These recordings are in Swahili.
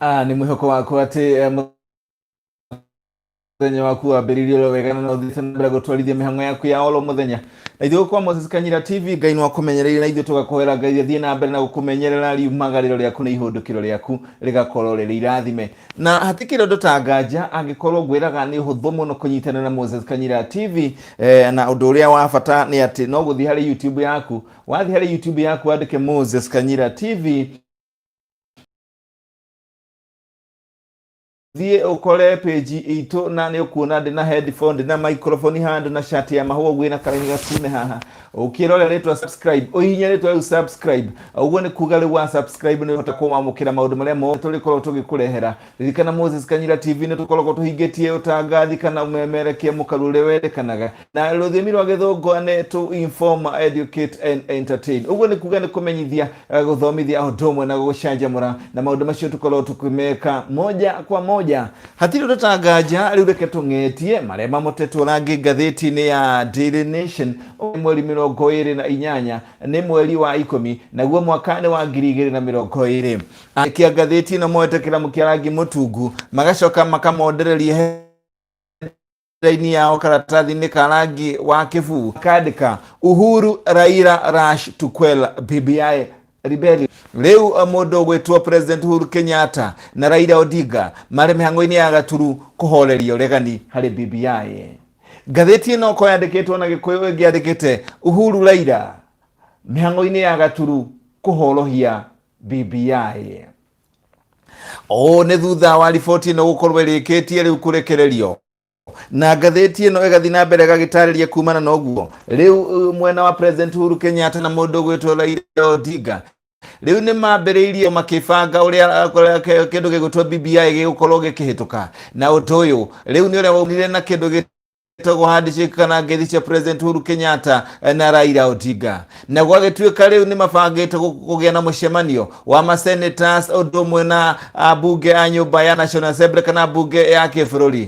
Ni mwihoko wako ati muthenya waku wambiririe wegana na uthite mbere gutwarithia mihango yaku ya olo muthenya na ithuĩ kwa Moses Kanyira TV Ngai no akumenyereire na ithuĩ tugakwĩra Ngai athie na mbere na gukumenyerera riumagarĩro rĩaku na ihũndũkĩro rĩaku rĩgakorwo rĩrĩ irathime na hatikĩrĩ ũndũ ta nganja angĩkorwo ngwĩraga nĩ ũhũthũ mũno kũnyitanĩra na Moses Kanyira TV na ũndũ ũrĩa wa bata nĩ atĩ no gũthiĩ harĩ YouTube yaku wathiĩ harĩ YouTube yaku wandĩke Moses Kanyira TV thie ukore page itu na ni ukuona ndina headphone na microphone hand na shati ya mahua gwina karani gatune haha ukirora retwa subscribe uhinya retwa subscribe uguo ni kuga ri wa subscribe ni hota kumamukira maundu maria mo tulikorwo tugikurehera ririkana Moses Kanyira TV ni tukorwo tuhingetie utangathi kana umemerekie mukarure wendekanaga na ruthimi rwa githungwane to inform, educate and entertain uguo ni kuga ni kumenyithia guthomithia undu na gucanjamura na maundu macio tukorwo tukimeka moja kwa moja hatiri utangaja riu reke tung'etie maria mamotetwo rangi ngathĩti-inĩ ya Daily Nation mweri 28 ni mweri wa 10 naguo mwaka ni wa 2020 kia ngathĩti ĩno moetekera mũkĩarangi mũtungu magacoka makamondereria raini yao karatathi-inĩ ka rangi wa kĩbuu kandĩka Uhuru Raila rush to quell BBI rebellion. Leu mundu gwitwo President Uhuru Kenyatta na Raila Odinga mari mihango-ini ya gaturu kuhoreria uregani hari BBI. Ngathĩti ĩno ko yandĩkĩtwo na Gĩkũyũ ĩngĩ yandĩkĩte Uhuru Raila mihango-ini ya gaturu kuholohia BBI. Nĩ thutha wa riboti ĩno gũkorwo ĩrĩkĩtie rĩu kũrekererio na ngathĩti ĩno ĩgathiĩ na mbere gagĩtarĩria kumana na ũguo rĩu mwena wa President Uhuru Kenyatta na mũndũ gwĩtwo Raila Odinga rĩu nĩ mambĩrĩirie makĩbanga ũrĩa kĩndũ gĩgũtwo BBI gĩgũkorwo gĩkĩhĩtũka na ũndũ ũyũ rĩu nĩ ũrĩa waumire na kĩndũ gĩtagwo handshake kana ngeithi cia President Uhuru Kenyatta na Raila Odinga na gwagĩtuĩka rĩu nĩ mabangĩte kũgĩa na mũcemanio wa masenators ũndũ ũmwe na bunge a nyũmba ya National Assembly kana bunge ya kĩbũrũri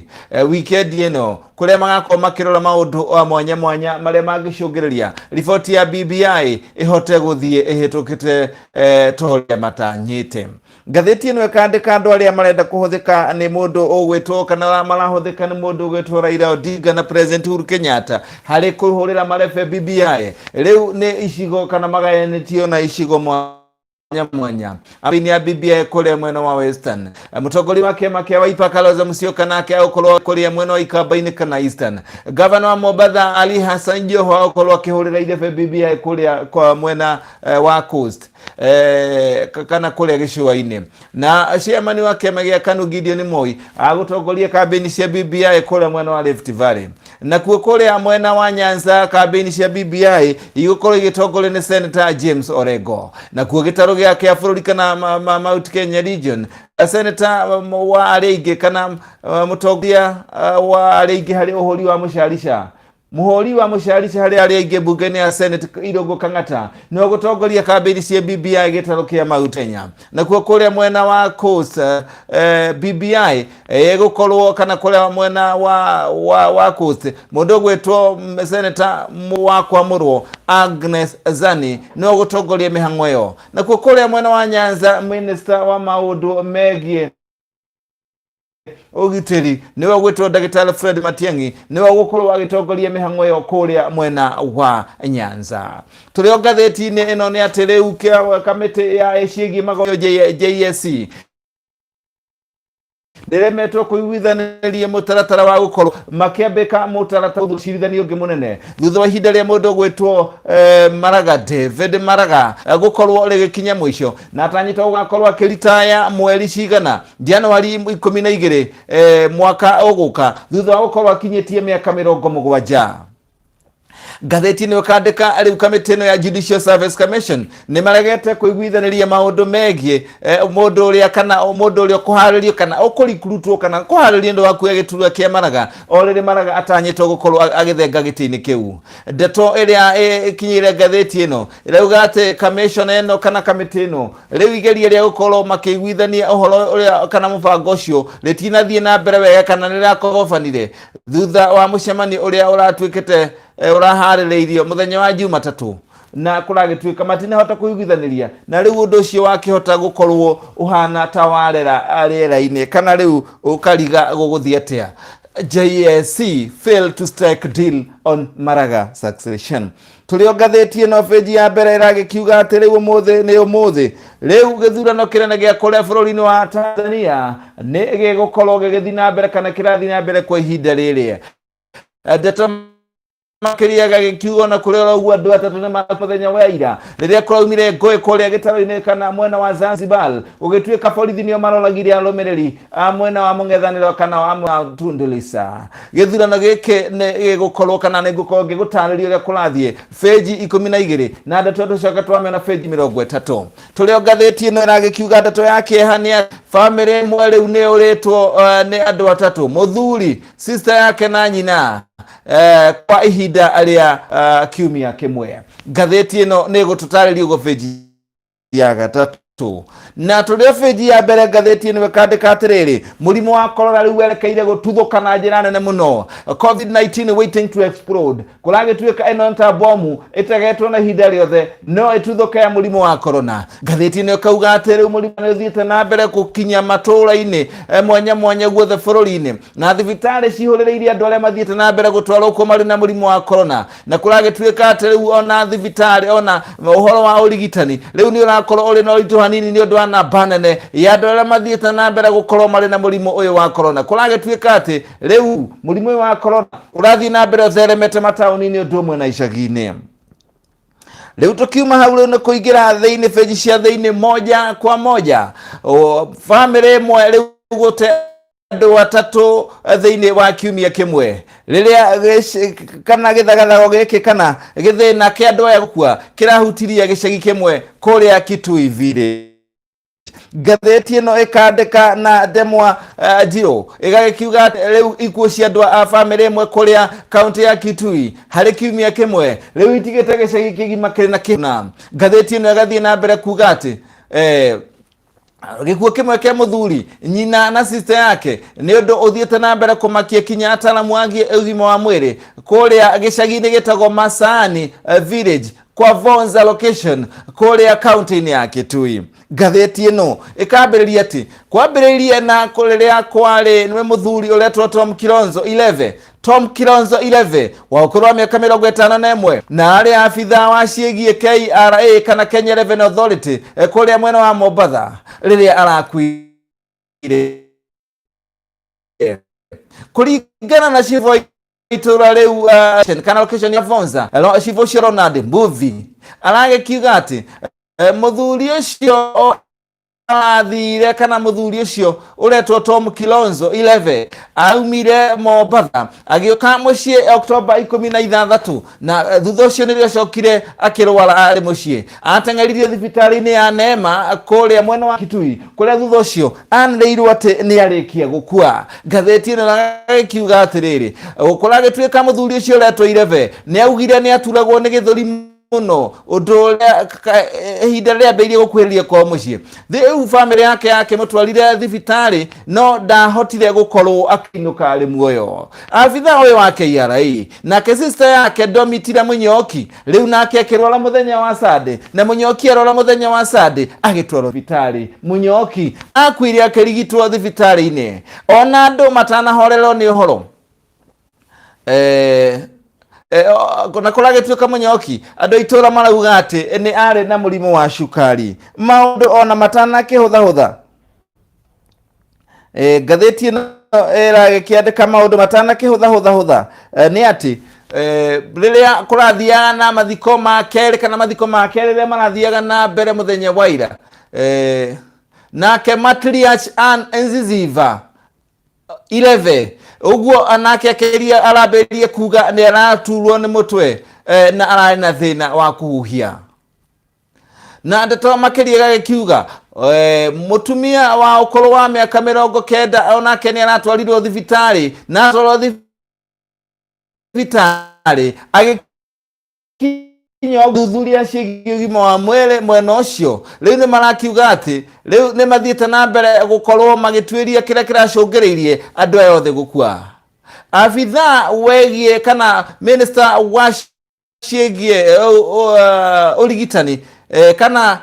weekend ĩno kũrĩa magakorwo makĩrora maũndũ mwanya mwanya marĩa mangĩcũngĩrĩria riboti ya BBI ĩhote gũthiĩ ĩhĩtũkĩte torĩa matanyĩte. Ngathĩti ĩno ĩkandĩka andũ arĩa marenda kũhũthĩka nĩ mũndũ ũgwĩtwo kana marahũthĩka nĩ mũndũ ũgwĩtwo Raila Odinga na President Uhuru Kenyatta harĩ kũhũrĩra marebe BBI rĩu nĩ icigo kana magayanĩtio na icigo mwanya abini ya BBI kule mwena wa Western mũtongoria wa kĩama kĩa Wiper Kalonzo Musyoka nake akorwo kũrĩa mwena wa Ikamba-inĩ kana Eastern. Governor wa Mombasa Ali Hassan Joho akorwo akĩhũrĩra irebe BBI kũrĩa kwa mwena wa Coast kana kũrĩa gĩcũa-inĩ na chairman wa kĩama gĩa KANU Gideon Moi agũtongoria kambĩini cia BBI kũrĩa mwena wa Rift Valley na kuo kũrĩa mwena wa Nyanza kambĩini cia BBI igũkorwo igĩtongorio nĩ Senator James Orengo na kuo gĩtarũ gĩa bũrũri kana Mount Kenya region Senator wa arĩa kana mũtongoria wa arĩa harĩ ũhũri wa mũcarica muhori wa mũcarica harĩ arĩa aingĩ bunge-inĩ ya Senate Irũngũ Kang'ata no gũtongoria kambĩini cia BBI gĩtarũ kĩa Mount Kenya na kuo kũrĩa mwena wa Coast BBI gũkorwo kana kũrĩa mwena wa Coast mũndũ gwĩtwo Senator wa Kwamũrwo Agnes Zani no gũtongoria mĩhang'o ĩyo na kuo kũrĩa mwena wa Nyanza Minister wa maũndũ megiĩ ũgitĩri niwe gwĩtwo Ndagĩtarĩ Fred Matiang'i niwe gũkorwo agĩtongoria mĩhang'o ĩyo kũrĩa mwena wa Nyanza. Tũrĩ ngathĩti-inĩ ĩno nĩ atĩ rĩu kamĩtĩ ya ciĩgiĩ magoyo JSC ndiremetwo kuiguithanĩria mũtaratara wa gũkorwo makĩambĩka mũtaratara ũthuthuria ũngĩ mũnene thutha wa ihinda rĩa mũndũ gwĩtwo Maraga David Maraga gũkorwo rĩgĩkinya mũico na atanyĩtwo gũgakorwo akĩritaya mweri cigana Januari 12 mwaka ũgũka thutha wa gũkorwo akinyĩtie mĩaka 70. Ngathĩti nĩ ũkandĩka rĩu kamĩtĩ ĩno ya Judicial Service Commission nĩ maregete kũiguithanĩria maũndũ megiĩ mũndũ ũrĩa kana mũndũ ũrĩa kũharĩrio kana ũkũrikurutwo kana kũharĩrio ndũ waku gĩturwa kĩa Maraga rĩrĩ Maraga atanyĩtwo gũkorwo agĩthenga gĩtĩ-inĩ kĩu. Ndeto ĩrĩa ĩkinyĩire ngathĩti ĩno ĩrauga atĩ commission ĩno kana kamĩtĩ ĩno rĩu igeria rĩa gũkorwo makĩiguithania ũhoro ũrĩa kana mũbango ũcio rĩtinathiĩ na mbere wega kana nĩrĩrakogobanire thutha wa mũcemanio ũrĩa ũratuĩkĩte ũraharĩrĩirio mũthenya wa Jumatatũ na kuragituika matinahota kuiguithaniria na riu undu ucio wakihota gukorwo uhana ta warera riera-ini kana riu ukariga guguthie atia. JSC failed to strike deal on Maraga succession. Tulio gatheti no feji ya mbere iragikiuga ati riu umuthi riu githurano kinene gia kuria bururi-ini wa Tanzania ni gigukorwo gigithii na mbere kana kirathii na mbere kwa ihinda riri. Ndeto makiria gagikiuga na kuria uguo andu atatu ni mathenya wa ira riria kuraumire ngui kuria gitaro-ini kana mwena wa Zanzibar ugituika borithi nio maroragire arumiriri mwena wa mung'ethaniro kana wa Tundu Lissu. Githurano giki ni gigukorwo kana ni gukorwo gigutaririo uria kurathie feji 12 na ndeto tucoka twamena feji 30. Tulio gatheti ino iragikiuga ndeto yake hania family imwe riu ni uritwo ni andu atatu, muthuri, sister yake na nyina kwa ihinda aria kiumia kimwe. Gatheti ino ni gututaririo go feji ya gatatu. Na tulia feji ya mbere gatheti ino wekandika atiriri murimu wa corona riu werekeire gututhuka na njira nene muno, COVID-19 waiting to explode. Kuragituika ino nta bomu itegetwo na ihinda riothe no ituthuka ya murimu wa corona. Gatheti ino kauga atiri murimu ni uthiite na mbere gukinya matura-ini mwanya guothe bururi-ini na thibitari cihurireirie andu aria mathiite na mbere gutwarwo kuo mari na murimu wa corona. Na kuragituika atiri ona thibitari ona uhoro wa urigitani riu ni urakorwo uri no itu hanini ni undu wa namba nene ya andu aria mathiite na mbere gukorwo mari na murimu uyu wa corona. Kuragituika ati riu murimu uyu wa corona urathii na mbere utheremete matauni-ini undu umwe na icagi-ini. Riu tukiuma hau riu ni kuingira thiini feji cia thiini moja kwa moja. Family imwe riu gute andu atatu thiini wa kiumia kimwe riria kana githagathago giki kana githina kia andu aya gukua kirahutiria gicagi kimwe kuria Kitui Village. Gatheti ino ikandika na Ndemwa Njiro igagikiuga riu ikuo cia andu a family imwe kuria kaunti ya Kitui hari kiumia kimwe riu itigite gicagi kigima kiri na kina. Gatheti ino igathii na mbere kuga ati gikuo kimwe kia muthuri, nyina na sister yake ni undu uthiite na mbere kumakia kinya ataramu angi ugima wa mwiri kuria gicagi-ini gitagwo Masani Village kwa Vonza location kuria kaunti-ini ya Kitui. Gatheti ino ikambiriria ati kwambiriria na kuriria kwari niwe muthuri uretwo Tom Kilonzo 11 wa ukuru wa miaka 51 na ari afitha wa ciegie KRA kana Kenya Revenue Authority kuria mwena wa Mombasa riria arakuire kuringana na chivo itura riu kana location ya Vonza chivo Ronald movie aragikiuga ati muthuri ucio athire kana muthuri ucio uretwo Tom Kilonzo 11 aumire Mombasa agioka mucii October 16 na thutha ucio nirio cokire akirwara ari mucii ateng'eririo thibitari-ini ya Neema kuria mwena wa Kitui kuria thutha ucio anreirwo ati ni arikia gukua. Gatheti ino nagikiuga atiriri ukuragituika muthuri ucio uretwo 11 ni augire ni aturagwo ni githuri muno undu uria ihinda ria mbeirie gukwiriria kwa mucii. Riu family yake mutwarire thibitari no ndahotire gukorwo akinuka ari muoyo. Afitha uyu wa KRA nake sister yake Domitira Munyoki riu nake akirwara muthenya wa Sunday na Munyoki arwara muthenya wa Sunday agitwarwo thibitari. Munyoki akuire akirigitwo thibitari-ini ona andu matanahorerwo ni uhoro na kuragituika Munyoki andu itura marauga ati ni ari na murimu wa cukari maundu ona matana kihutha. Gatheti ino iragikiandika maundu matana kihutha ni ati riria kurathiaga na mathiko ma keri kana mathiko ma keri riria marathiaga na mbere muthenya wa ira nake Matriarch Ann Enziziva 11 uguo anake akiria araberie kuga ni araturwo ni mutwe na arari na thina wa kuhuhia. Na ndeto makiria gagikiuga mutumia wa ukoro wa miaka 90 onake ni aratwarirwo thibitari na atwarwo thibitari agikinya thuthuria ciĩgiĩ ũgima wa mwĩrĩ mwena ũcio. Riu ni marakiuga ati riu ni mathiĩte na mbere gukorwo magituĩria kĩrĩa kĩracũngĩrĩirie andũ aya othe gukua. Afitha wegie kana minister wa ciĩgie ũrigitani kana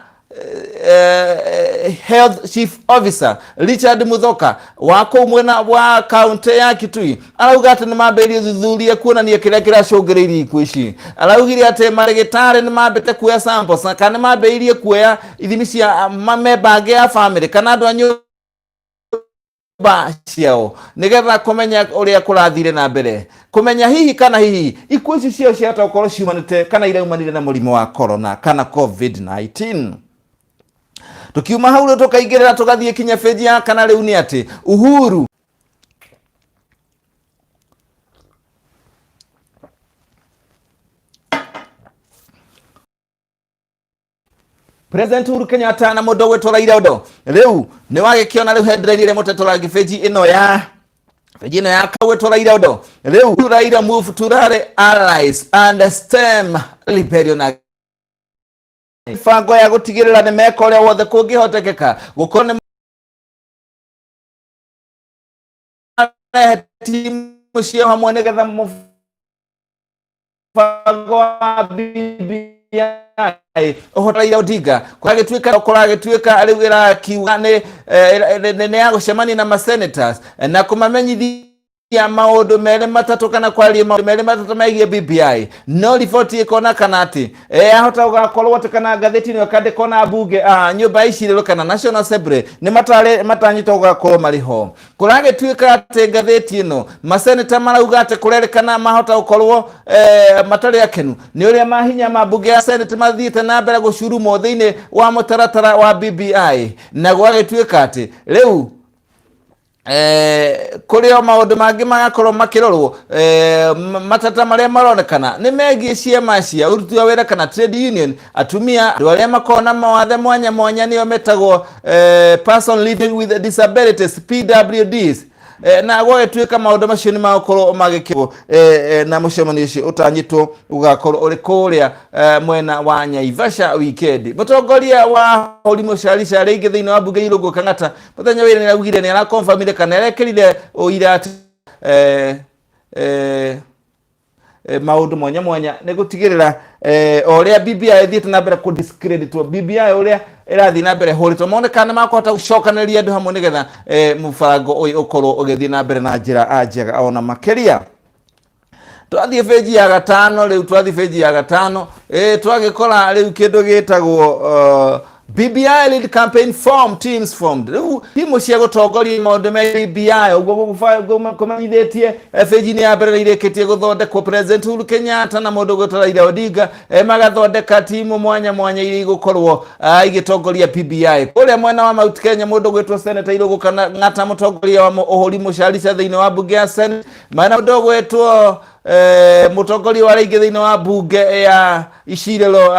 health chief officer Richard Muthoka wa kũu mwena wa county ya Kitui arauga atĩ nĩ mambĩrĩirie thuthuria kuonania kĩrĩa kĩracũngĩrĩirie ikuũ ici. Araugire atĩ marĩgĩtarĩ nĩ mambĩte kuoya samples na kana nĩ mambĩrĩirie kuoya ithimi cia mamemba angĩ ya family kana andũ a nyũmba ciao nĩgetha kũmenya ũrĩa kũrathire na mbere, kũmenya hihi kana hihi ikuũ ici ciao ciatokorwo ciumanĩte kana iraumanire na mũrimũ wa corona kana COVID-19. Tukiuma hau tukaingĩrĩra tugathiĩ kinya page ya kana rĩu nĩ atĩ Uhuru President Uhuru Kenyatta na mũndũ gwĩtwo Raila Odinga rĩu nĩ wagĩkĩona rĩu headline ĩrĩa mũtetora page ĩno ya gwĩtwo Raila Odinga rĩu Raila move to rally allies and stem rebellion fango ya gutigirira ni meka uria wothe kungihotekeka gukorwo ni timu cia hamwe nigetha mufango wa BBI Raila Odinga kuragituika riu irakiuga ni ya gucemania na masenators na kumamenyithia ya maundu mere matatu kana kwaria maundu mere matatu megie BBI no riboti ikona kana ati ahota ugakorwo ati kana gatheti ni kandikwo na bunge nyumba ici rero kana National Assembly ni matanyitwo ugakorwo mariho kuragituika ati gatheti ino maseneta marauga ati kurerekana mahota ukorwo matari akenu ni uria mahinya mabunge ya Senate mathiite na mbere gucurumo thiini wa mutaratara wa BBI na gwagituika ati riu kurio maundu mangi magakorwo makirorwo matata maria maronekana ni megie ciama cia uruti wa wira kana trade union atumia andu aria makona mawathe mwanya mwanya nio metagwo person living with disabilities PWDs na gwagituika maundu macio ni makorwo magikirwo na mucemanio ucio utanyitwo ugakorwo uri kuria mwena wa Naivasha weekend. Mutongoria wa Holimo Sharisha ringi thiini wa bunge Irungu Kang'ata muthenya wira ni augire ni ara confirmire kana erekirire uira ati maundu mwanya mwanya ni gutigirira oria BBI thiete na mbere ku discreditwo BBI oria irathi na mbere horitwo monekana makwata gucokanĩria andu hamwe nigetha mubango uyu ukorwo ugithii na mbere na njira njega ona makeria. Twathie page ya gatano riu twathie page ya gatano twagikora riu kindu gitagwo BBI lead campaign teams formed. Riu timu cia gutongoria maundu me BBI uguo kumanyithĩtie page ni ya mbere ireketie guthondekwo President Uhuru Kenyatta na mundu gwĩtwo Raila Odinga magathondeka timu mwanya mwanya iria igukorwo igitongoria BBI kuria mwena wa Mount Kenya mundu gwĩtwo Senator Irungu Kang'ata mutongoria wa Uhuru Muchalicha thiini wa bunge ya Senate mana mundu gwĩtwo mutongoria wa ringi thiini wa bunge ya Ishirelo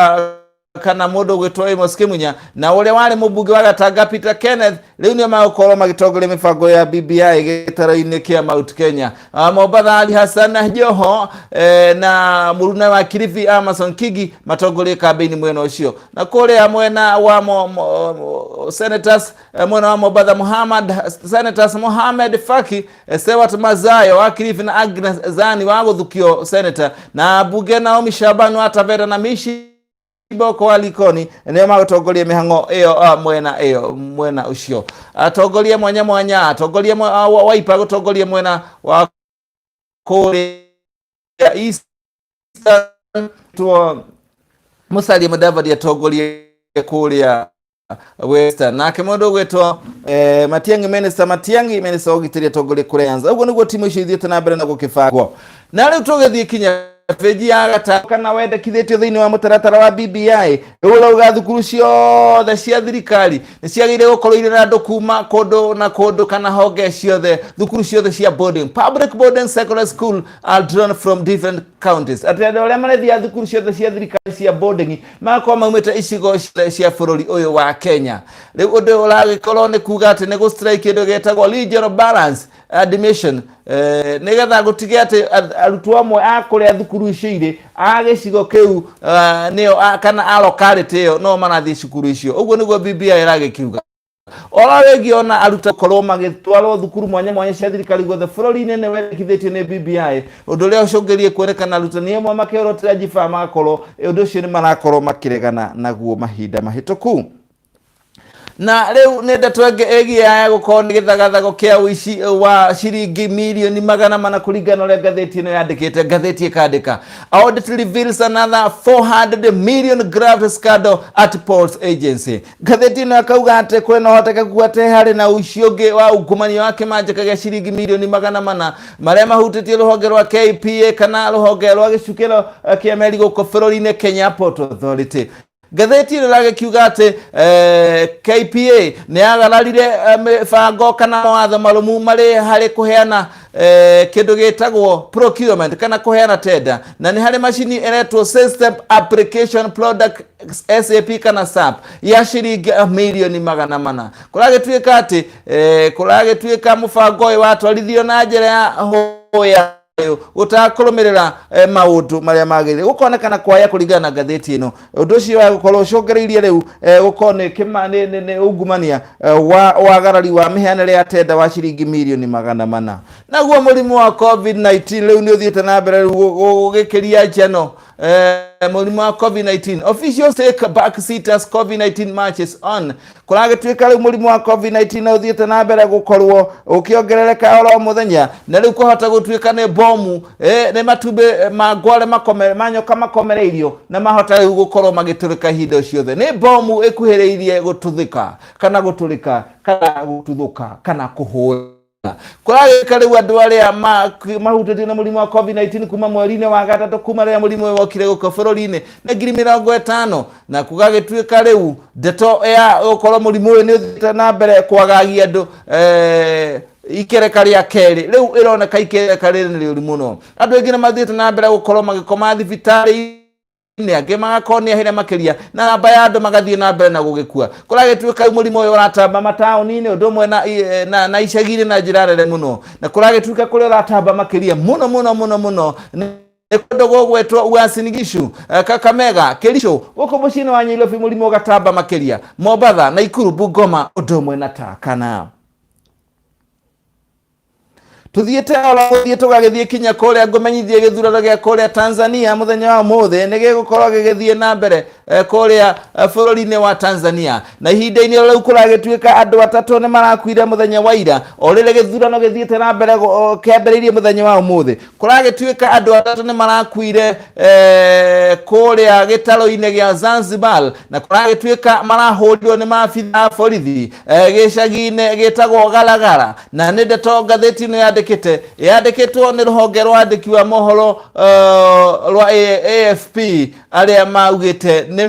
kana mundu gwĩtwo Amos Kimunya na uria wari mubunge wa Gatanga Peter Kenneth riu ni magukorwo magitongoria mibango ya BBI gitaro-ini kia Mount Kenya. Mombasa Ali Hassan Joho na Muruna wa Kilifi Amason Kigi matongoria kambeini mwena ucio na kuria mwena wa senators mwena wa Mombasa senators Mohamed Faki Sewat Mazayo wa Kilifi na Agnes Zani wa Guthukio senator na bunge Naomi Shabani wa Taveta na Mishi boko alikoni ne magotongoria mihango iyo mwena ucio atongoria mwanya mwanya atongoria waipa gutongoria mwena wa Korea East to Musalia Mudavadi atongoria Korea Western na kemondo gwetwo Matiang'i minister ogitiri atongoria Korea Nyanza uguo niguo timu icio ithiete na mbere na gukibangwo na riu tugithii kinya page ya gatano kana wendekithĩtio thĩinĩ wa mũtaratara wa BBI ũrauga thukuru ciothe cia thirikari nĩ ciagĩrĩire gũkorwo irĩ na andũ kuma kũndũ na kũndũ kana honge ciothe thukuru ciothe cia boarding public boarding secondary school are drawn from different counties atĩ andũ arĩa marathiĩ thukuru ciothe cia thirikari cia boarding magakorwo maumĩte icigo cia bũrũri ũyũ wa Kenya. Rĩu ũndũ ũragĩkorwo nĩ kuga atĩ nĩ gũstrike kĩndũ gĩtagwo regional balance admission nigetha gutigia ati arutwo amwe akuria thukuru icio iri agicigo kiu nio kana locality iyo no marathi cukuru icio uguo niguo BBI iragikiuga ora wegi ona aruta koloma gitwaro thukuru mwanya mwanya cia thirikari gothe bururi-ini ne wekithitio ni BBI undu ria ucungirie kuonekana arutani amwe makiorotera jiba magakorwo undu ucio ni marakorwo makiregana naguo mahinda mahituku. Na leo nenda twenge egia gukorwo ni githagathago kia uici wa ciringi milioni 400 kuringana uria ngatheti ino yandikite. Ngatheti ikandika audit reveals another 400 million graft scandal at polls agency. Ngatheti ino akauga ati kwena hotekeku ati hari na uici ungi wa ungumania wa kimanjika gia ciringi milioni 400 maria mahutitie ruhonge rwa KPA kana ruhonge rwa gicukiro kia meri guko bururi-ini Kenya Port Authority. Gatheti ino kiuga ati KPA ni agararire mibango kana mawatho marumu mari hari kuheana kindu gitagwo procurement kana kuheana tender, na ni hari machine eretwo system application product SAP kana SAP ya ciringi milioni 400. Kuragituika ati kuragituika mubango uyu watwarithio na njira ya hoya utakurumirira maundu maria magire gukonekana kwaya kuringana na gatheti ino. Undu ucio wa gukorwo ucungiriirie riu gukone kimane ungumania wagarari wa mihanire ya tenda wa ciringi milioni 400. Naguo murimu wa COVID-19 riu ni uthiete na mbere gugikiria njano. Murimu wa COVID-19 officials take back seat as COVID-19 marches on. Kuragituika riu murimu wa COVID-19 uthiete na mbere gukorwo ukiongerereka oro muthenya, na riu kuhota gutuika ni bomu ni matumbe magware makomere manyoka makomereirio na mahota riu gukorwo magiturika hinda ciothe. Ni bomu ikuhiriirie gututhika kana guturika kana gututhuka kana kuhura. Kuragika riu andu aria mahutĩtie na mũrimũ wa COVID-19 kuma mweri-inĩ wa gatatũ kuma rĩrĩa mũrimũ ũyũ wokire gũkũ bũrũri-inĩ nĩ 50,000, na kugagĩtuĩka rĩu ndeto ya gũkorwo mũrimũ ũyũ nĩ ũthiĩte na mbere kwagagia andũ ikereka rĩa kerĩ rĩu ĩroneka ikereka rĩrĩ nĩ rĩũru mũno. Andũ aingĩ nĩ mathiĩte na mbere gũkorwo magĩkoma thibitarĩ ni age magakoni ahire makiria na namba ya andu magathie na mbere na gugikua. Kuragituika murimu uyu uratamba mataoni-ini undu mwe na icagi-ini na njira nene muno, na kuragituika kuri uratamba makiria muno ni kundu gugwetwo Uasin Gishu, Kakamega, Kericho, guku mucii-ini wa Nairobi murimu ugatamba makiria, Mombasa, Nakuru, Bungoma undu mwe na Turkana. Tuthiete ola tuthiete gagithie kinya kuria ngumenyithie githurano gia kuria Tanzania muthenya wa muthe ni gigukorwo gigithie na mbere kuria bururi-ini wa Tanzania, na ihinda-ini riu kuragituika andu atatu ni marakuire muthenya wa ira o rire githurano githiete na mbere kiambiriirie muthenya wa muthe. Kuragituika andu atatu ni marakuire kuria gitaro-ini gia Zanzibar, na kuragituika marahurirwo ni maabitha borithi gicagi-ini gitagwo Galagala, na ni ndeto gatheti-ini yandikitwo ni ruhonge rwa andiki wa mohoro rwa AFP aria maugite ni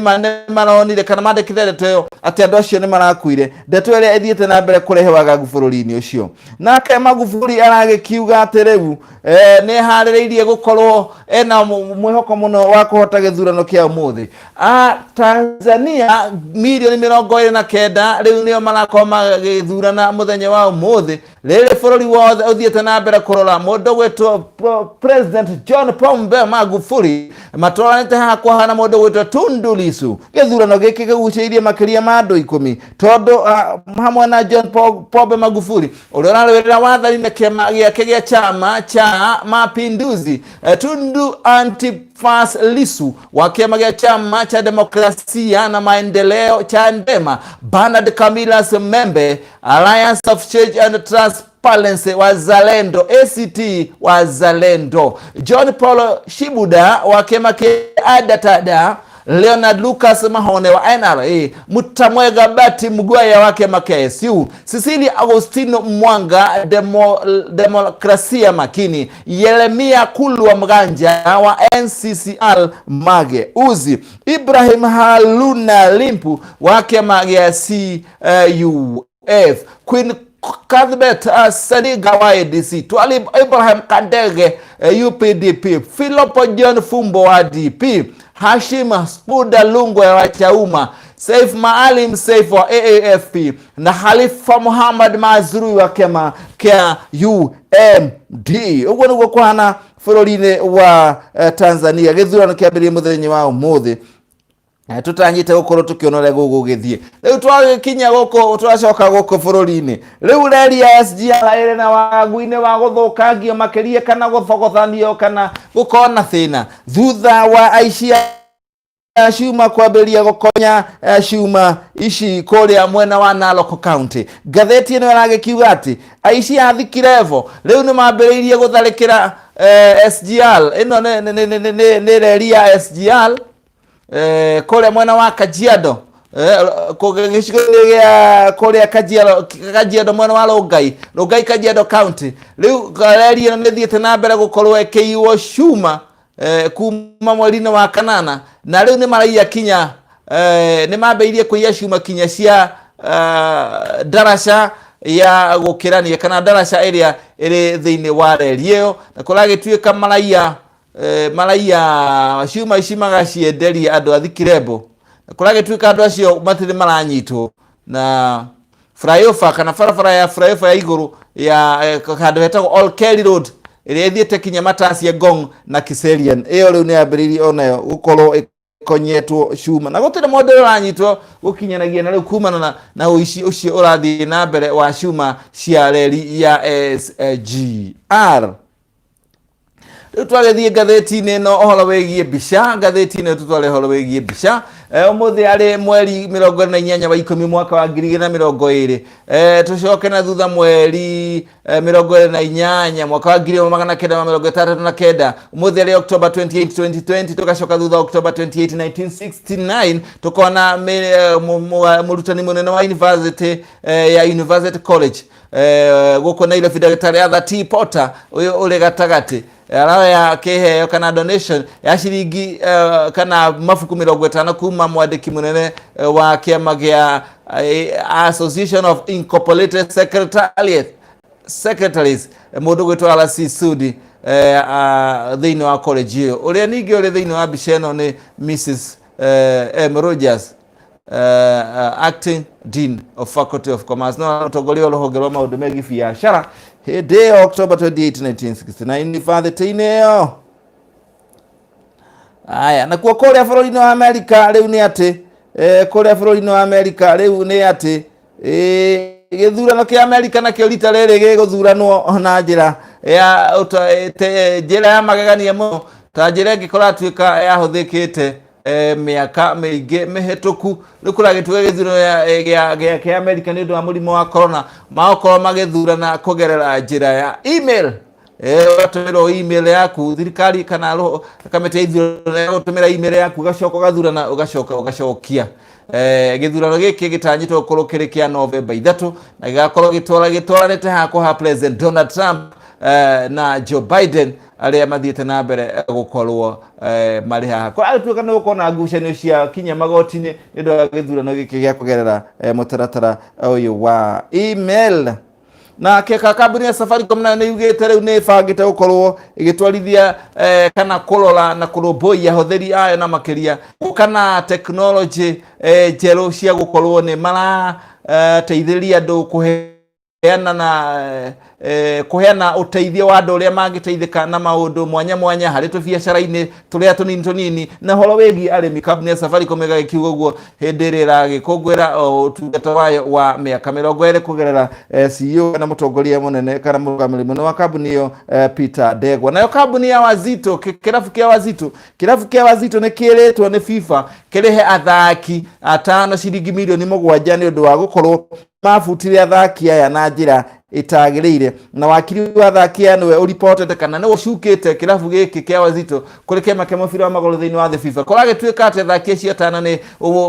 maronire kana mandikite ndeto iyo ati andu acio ni marakuire. Ndeto iria ithiete na mbere kurehe wagagu bururi-ini ucio. Nake Magufuli aragikiuga ati riu ni haririirie gukorwo ena mwihoko muno wa kuhota githurano kia umuthi. Tanzania milioni 29 riu nio marakorwo magithurana muthenya wa umuthi. Riri bururi wothe uthiete na mbere kurora mundu gwitwo President John Pombe Magufuli matwaranite haha kwahana mundu gwitwo Tundu Lissu. Githurano giki gigucĩirie makiria ma andu 10 tondu hamwe na John Pombe Magufuli uria urarwirira wathani-ini kiama giake gia chama cha Mapinduzi, Tundu Antipas Lissu wa kiama gia chama cha demokrasia na maendeleo Chadema, Bernard Kamilas Membe Alliance of Change and Transparency Wazalendo ACT Wazalendo, John Paul Shibuda wa kiama kia Adatada, Leonard Lucas Mahone wa NRA, Mutamwega Bati Mugwaya wake KSU, Cecilia Agostino Mwanga Demokrasia Makini, Yeremia Kulwa Mganja wa NCCR Mage Uzi, Ibrahim Haluna Limpu wake Mage CUF, Queen Kadbet Sadiga wa ADC, Twalib Ibrahim Kandege UPDP, Philip John Fumbo wa DP, Hashim Spuda Lungo wa Chauma, Saif Maalim Saif wa AAFP, na Khalifa Muhammad Mazrui wa kema kia UMD. Ugo nugo kuhana bururi-ini wa Tanzania githurano kiambirie muthenya wa umuthi. tutanyite gukorwo tukionore gugugithie riu twagikinya guko twacoka guko bururi-ini riu reri ya SGR ire na waguine wa guthukangio makirie kana guthogothanio kana gukona thina thutha wa aici Shuma kwambiria gukonya Shuma ici kuria mwena wa Narok County. Gatheti ino iragikiuga ati aici a Thikirevo riu ni mambiriirie gutharikira SGR ino ni reri ya SGR kuria mwena wa Kajiado gicigo gia kuria Kajiado mwena wa Rongai Kajiado County. Riu reri ino ni thiete na mbere gukorwo ikiiwo Shuma kuma mweri-ini wa kanana na riu ni maraia kinya ni mambeirie kuiya Shuma kinya cia daraca ya gukirania kana daraca iria iri thiini wa reri iyo na kuragituika maraia Shuma ici magacienderia andu a Thikirembo na kuragituika andu acio matiri maranyitwo na flyover kana barabara ya flyover ya iguru ya kandu hetagwo All Kelly Road iria ithiete kinya Matasia Ngong na Kiserian iyo riu ni ambiririe onayo gukorwo ikonyetwo Shuma na gutire mundu uranyitwo gukinyanagia na riu kumana na uici ucio urathii na mbere wa Shuma cia reri ya SGR. Riu twagithie ngatheti-ini no ohoro wigie mbica ngatheti-ini tutware ohoro wigie mbica umuthi ari mweri 28 wa 10 mwaka wa 2020 tucoke na thutha mweri 28 mwaka wa 1939 umuthi ari October 28 2020 tugacoka thutha October 28 1969 tukona murutani munene wa university ya University College guko na ile Dagitari Atatu Potter uyu uri gatagati arawe ya kiheo kana donation ya shiringi kana mafuku 50 kuma mwandiki munene wa kiama gia Association of Incorporated Secretaries mundu gwitwa RC Sudi thiini wa college iyo uria ningi uri thiini wa mbica ino ni Mrs M Rogers acting dean of Faculty of Commerce no utongoria ruhonge rwa maundu megi biashara hindi October 28 1969 fathe-ini iyo. Aya na kuo kuria bururi-ini wa Amerika riu ni ati kuria bururi-ini wa Amerika riu ni ati githurano kia Amerika na kio rita riri giguthuranwo na njira ya njira ya magegania muno ta njira ingikora atuika yahuthikite miaka miingi mihituku riu kuragituika githurano gia Amerika ni undu wa murimu wa corona maokorwo magithurana kugerera njira ya email watumira email yaku thirikari kana kamete ithurano gutumira email yaku ugacoka gathurana ugacokia githurano giki gitanyitwo gukorwo kiri kia November 3 na gigakorwo gitwaranite ha President Donald Trump na Joe Biden aria mathiete na mbere gukorwo mari haha kwa atuika no gukona ngucanio cia kinya magoti-ini ndu wa githurano giki gia kugerera mutaratara uyu wa email na keka kambuni ya Safaricom na niugite riu ni bangite gukorwo igitwarithia kana kurora na kurumbuia hotheri ayo na makiria kana technology njeru cia gukorwo ni mara teithĩrĩria andu kuheana uteithio wa andu uria mangiteithika na maundu mwanya hari tu biacara-ini turia tunini na horo wegi arimi. Kambuni ya Safaricom igakiuga guo hindi rira gikungwira utungata wayo wa miaka 20 kugerera CEO na mutongoria munene kana mugamiri munene wa kambuni iyo Peter Ndegwa. Nayo kambuni ya Wazito kirabu kia Wazito ni kiritwo ni FIFA kirihe athaki atano ciringi milioni 7 ni undu wa gukorwo mafutire athaki aya na njira itagirire na wakiri wa athaki aya niwe reported kana ni ucukite kirabu giki kia Wazito kuri kiama kia mubira wa maguru thiini wa FIFA kuragituika ati athaki acio atano ni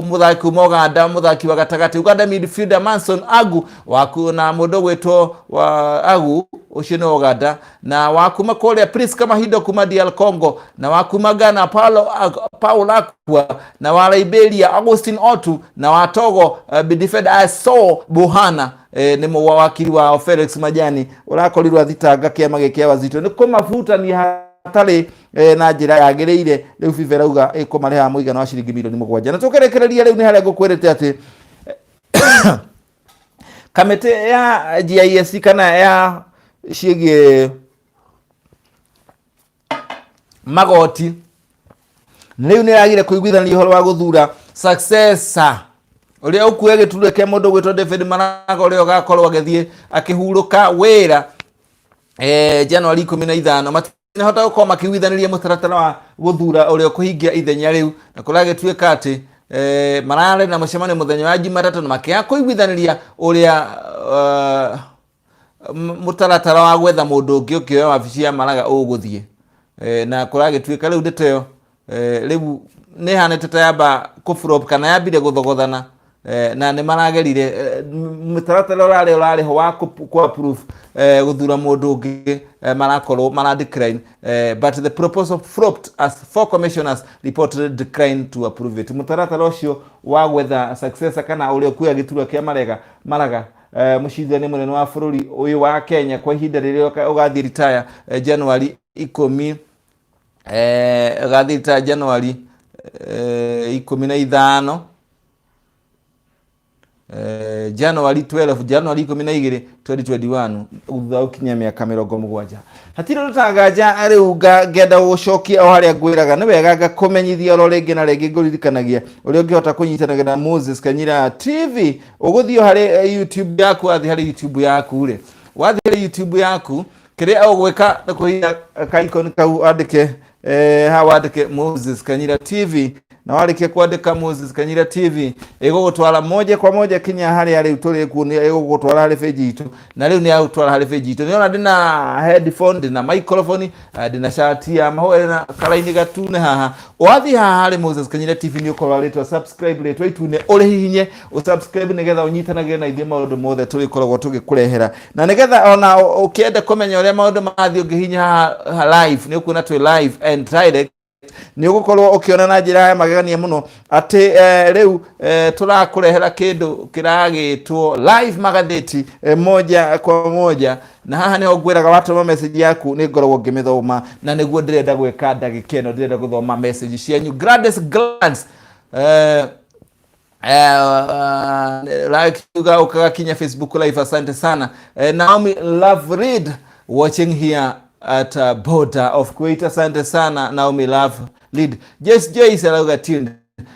muthaki wa Uganda, muthaki wa gatagati Uganda midfielder Manson Agu waku na mundu gwitwo wa Agu ucio ni Uganda na wakuma kuria Prince Kamahindo kuma DR Congo na wakuma Ghana Paul Akwa na wa Liberia Augustine Otu na wa Togo defender Aso Buhana ni wakiri wa Felix Majani urakorirwo athitanga kiama giki Wazito ni kumafuta ni hatari na njira yagiriire riu FIFA rauga ikumareha muigana wa ciringi milioni 7 na tukerekereria riu ni haria ngukwirite ati kamite ya GIS kana ya cigie magoti riu ni ragire kuiguithania horo wa guthura successor uria ukuye gitulo kia mundu gwitwo David Maraga uria ugakorwo agithie akihuruka wira January 15 matinahota gukorwo makiwithaniria mutaratara wa guthura uria kuhingia ithenya riu na kuragituika ati marare na mucemanio muthenya wa Jumatatu na makia kuigwithaniria uria mutaratara wa gwetha mundu ungi ukioya wabici ya Maraga uguthie na kuragituika riu ndeteo riu ni hanete tayamba kuflop kana yambire guthogothana na ni maragerire mutaratara urari ho wa ku approve guthura mundu ungi marakorwo mara decline but the proposal flopped as 4 commissioners reported decline to approve it. Mutaratara ucio wa gwetha successor kana uria kuya giturwa kia Maraga mucithani munene wa bururi uyu wa Kenya kwa ihinda riria ugathi retire January 10 ugathi retire January 15 January 12 January 12 2021 utha ukinya miaka 70 hatire rutagaja ari uga ngenda gucokia o haria ngwiraga ni wega ngakumenyithia ro ringi na ringi nguririkanagia uri ungihota kunyitanaga na Moses Kanyira TV uguthio hari YouTube yaku athi hari YouTube yaku ri wathi hari YouTube yaku kiria ugwika na kuhia ka-icon kau andike hawandike Moses Kanyira TV na warike kwandika Moses Kanyira TV igugutwara moja kwa moja kinya hari ari turi kunia igugutwara hari page itu na riu ni agutwara hari page itu niona ndina headphone ndina microphone ndina shati ya mahoe na karaini gatune haha wathi haha hari Moses Kanyira TV ni ukorwa ritwa subscribe ritwa itune uri hihinye usubscribe nigetha unyitanage na ithie maundu mothe turi koragwo tugikurehera na nigetha ona ukienda kumenya uria maundu mathi ungihinya live ni ukuona twi live and direct ni ugukorwo ukiona na njira ya magegania muno ati riu turakurehera kindu kiragitwo live magatheti moja kwa moja na haha ni ogwiraga watuma message yaku ni ngoragwo ngimithoma na niguo ndirenda gwika ndagikeno ndirenda guthoma message cianyu gladys glance like uga ukakinya Facebook live asante sana Naomi Love Read watching here at border of Kuwait asante sana Naomi Love Lead Jess Joyce alauga tuned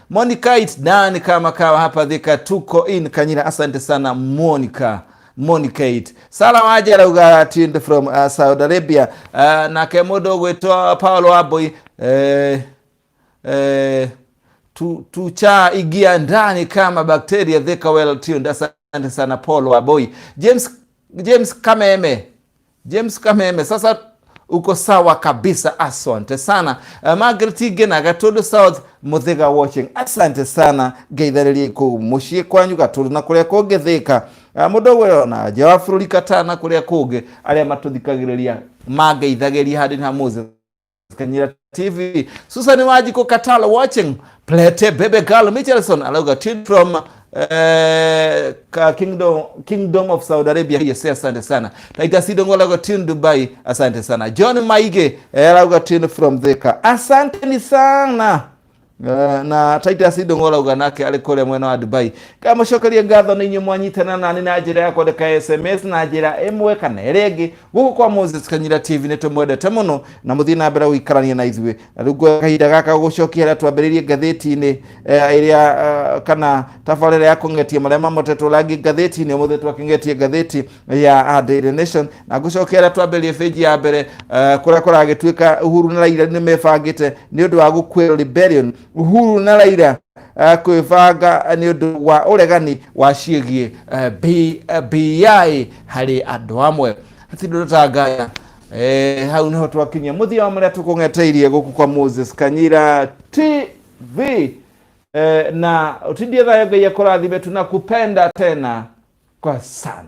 Monica it nani kama kawa hapa Thika tuko in Kanyira asante sana Monica it Salam aje alauga tuned from Saudi Arabia na kemodo gwetwa Paulo Aboy tucha igia ndani kama bacteria Thika well tuned asante sana Paulo Aboy James Kameme sasa uko sawa kabisa asante sana Margaret Gena Gatulu South Muthiga watching asante sana geitharirie ku mucie kwanyu Gatulu na kuria kungi Thika mundu we ona jawa bururi Katana kuria kungi aria matuthikagiriria mangeithagiria hadi na Moses Kanyira TV Susan Wajiko Katala watching Plete Bebe Girl Michelson alauga tuned from Kingdom of Saudi Arabia yes asante sana Taita Sidongo got tuned Dubai asante sana John Maige got tuned from Thika asante ni sana na Taita Sidongo nake alikole mwena wa Dubai kama shokaria ngatho ninyi mwanyitana na nina njira ya kwandika SMS na njira imwe kana iregi guku kwa Moses Kanyira TV neto mwendete muno na muthina mbere uikarania na ithwe na rugo kahinda gaka gucokia ra twambiririe gatheti-ini iria kana tabarira ya kungetia maria mamotetwo langi gatheti-ini muthe twakingetie gatheti ya Daily Nation na gucokia ra twambiririe page ya mbere kuria kuragituika Uhuru na Raila ni mebangite ni undu wa Gukua rebellion Uhuru na Raila kwibanga ni undu wa uregani wa ciegie BI hari andu amwe hatindu tangaya hau niho twakinya muthia wa maria tukung'eteirie guku kwa Moses Kanyira TV na utindie thayo Ngai akurathime tunakupenda tena kwa sana.